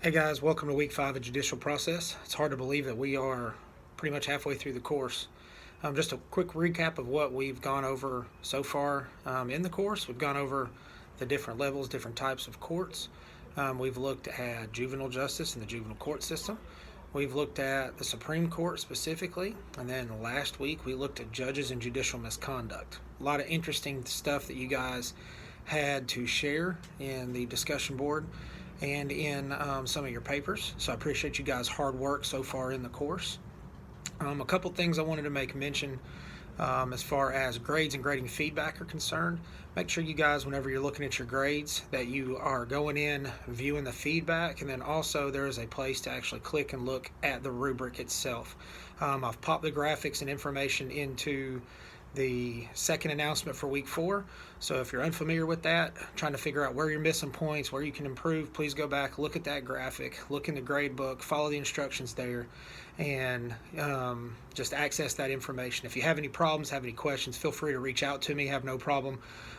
Hey guys, welcome to week 5 of Judicial Process. It's hard to believe that we are pretty much halfway through the course. Just a quick recap of what we've gone over so far in the course. We've gone over the different levels, different types of courts. We've looked at juvenile justice and the juvenile court system. We've looked at the Supreme Court specifically, and then last week we looked at judges and judicial misconduct. A lot of interesting stuff that you guys had to share in the discussion board and in some of your papers. So I appreciate you guys' hard work so far in the course. A couple things I wanted to make mention as far as grades and grading feedback are concerned. Make sure you guys, whenever you're looking at your grades, that you are going in, viewing the feedback, and then also there is a place to actually click and look at the rubric itself. I've popped the graphics and information into the second announcement for week 4. So if you're unfamiliar with that, trying to figure out where you're missing points, where you can improve, please go back, look at that graphic, look in the grade book, follow the instructions there, and just access that information. If you have any problems, have any questions, feel free to reach out to me. I have no problem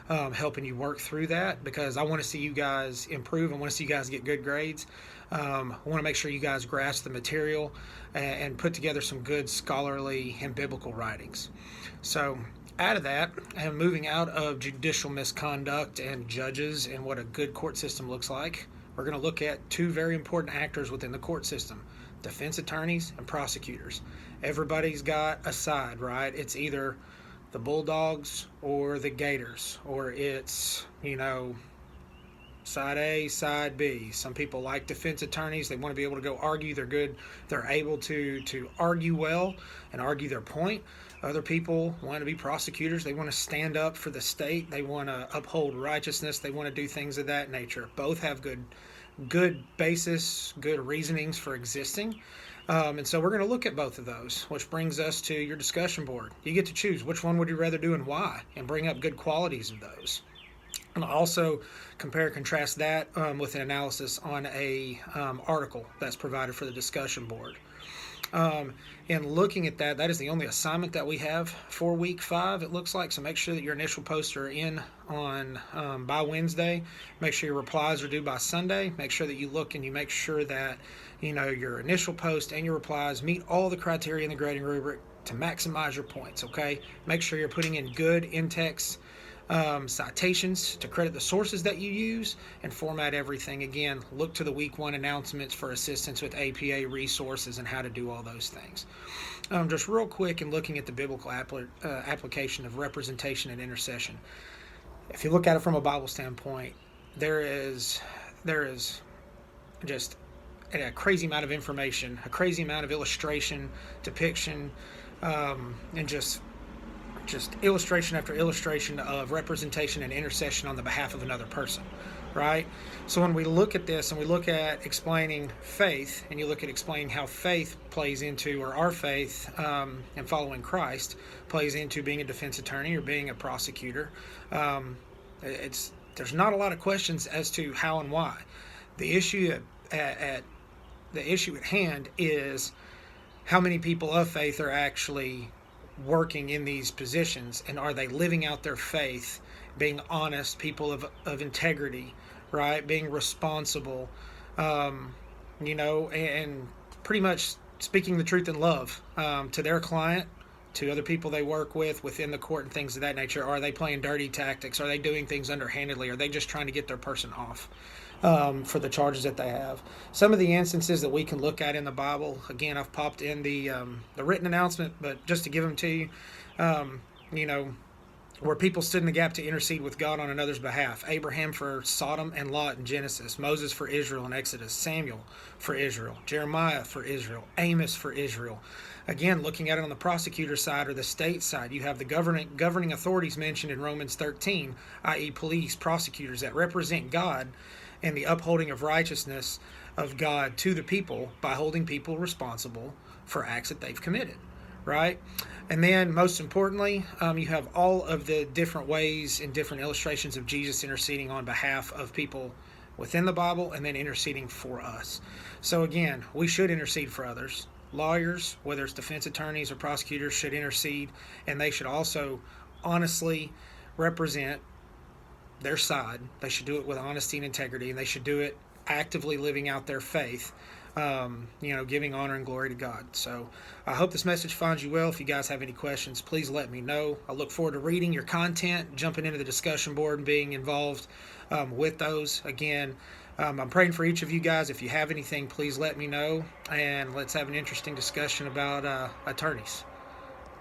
helping you work through that, because I want to see you guys improve. I want to see you guys get good grades. I want to make sure you guys grasp the material and put together some good scholarly and biblical writings. So out of that, and moving out of judicial misconduct and judges and what a good court system looks like, we're going to look at two very important actors within the court system: defense attorneys and prosecutors. Everybody's got a side, right? It's either the Bulldogs or the Gators, or it's, side A, side B. Some people like defense attorneys. They want to be able to go argue. They're good. They're able to argue well and argue their point. Other people want to be prosecutors. They want to stand up for the state. They want to uphold righteousness. They want to do things of that nature. Both have good basis, good reasonings for existing. And so we're going to look at both of those, which brings us to your discussion board. You get to choose which one would you rather do and why, and bring up good qualities of those. And also compare and contrast that with an analysis on a article that's provided for the discussion board. And looking at that, that is the only assignment that we have for week 5, it looks like. So make sure that your initial posts are in on by Wednesday. Make sure your replies are due by Sunday. Make sure that you look and you make sure that your initial post and your replies meet all the criteria in the grading rubric to maximize your points. Okay, make sure you're putting in good in-text citations to credit the sources that you use, and format everything. Again, look to the week 1 announcements for assistance with APA resources and how to do all those things. Just real quick, in looking at the biblical application of representation and intercession, if you look at it from a Bible standpoint, there is just a crazy amount of information, a crazy amount of illustration, depiction, and just illustration after illustration of representation and intercession on the behalf of another person, right? So when we look at this and we look at explaining faith, and you look at explaining how faith plays into, or our faith and following Christ plays into being a defense attorney or being a prosecutor, there's not a lot of questions as to how and why. The issue at hand is how many people of faith are actually working in these positions, and are they living out their faith, being honest, people of integrity, right, being responsible, and pretty much speaking the truth in love to their client, to other people they work with within the court and things of that nature. Are they playing dirty tactics? Are they doing things underhandedly? Are they just trying to get their person off for the charges that they have? Some of the instances that we can look at in the Bible, again, I've popped in the written announcement, but just to give them to you, where people stood in the gap to intercede with God on another's behalf. Abraham for Sodom and Lot in Genesis, Moses for Israel in Exodus, Samuel for Israel, Jeremiah for Israel, Amos for Israel. Again, looking at it on the prosecutor side or the state side, you have the governing authorities mentioned in Romans 13, i.e. police, prosecutors that represent God and the upholding of righteousness of God to the people by holding people responsible for acts that they've committed, right? And then most importantly, you have all of the different ways and different illustrations of Jesus interceding on behalf of people within the Bible and then interceding for us. So again, we should intercede for others. Lawyers, whether it's defense attorneys or prosecutors, should intercede, and they should also honestly represent their side. They should do it with honesty and integrity, and they should do it actively living out their faith, giving honor and glory to God. So I hope this message finds you well. If you guys have any questions, please let me know. I look forward to reading your content, jumping into the discussion board, and being involved with those. Again, I'm praying for each of you guys. If you have anything, please let me know, and let's have an interesting discussion about attorneys.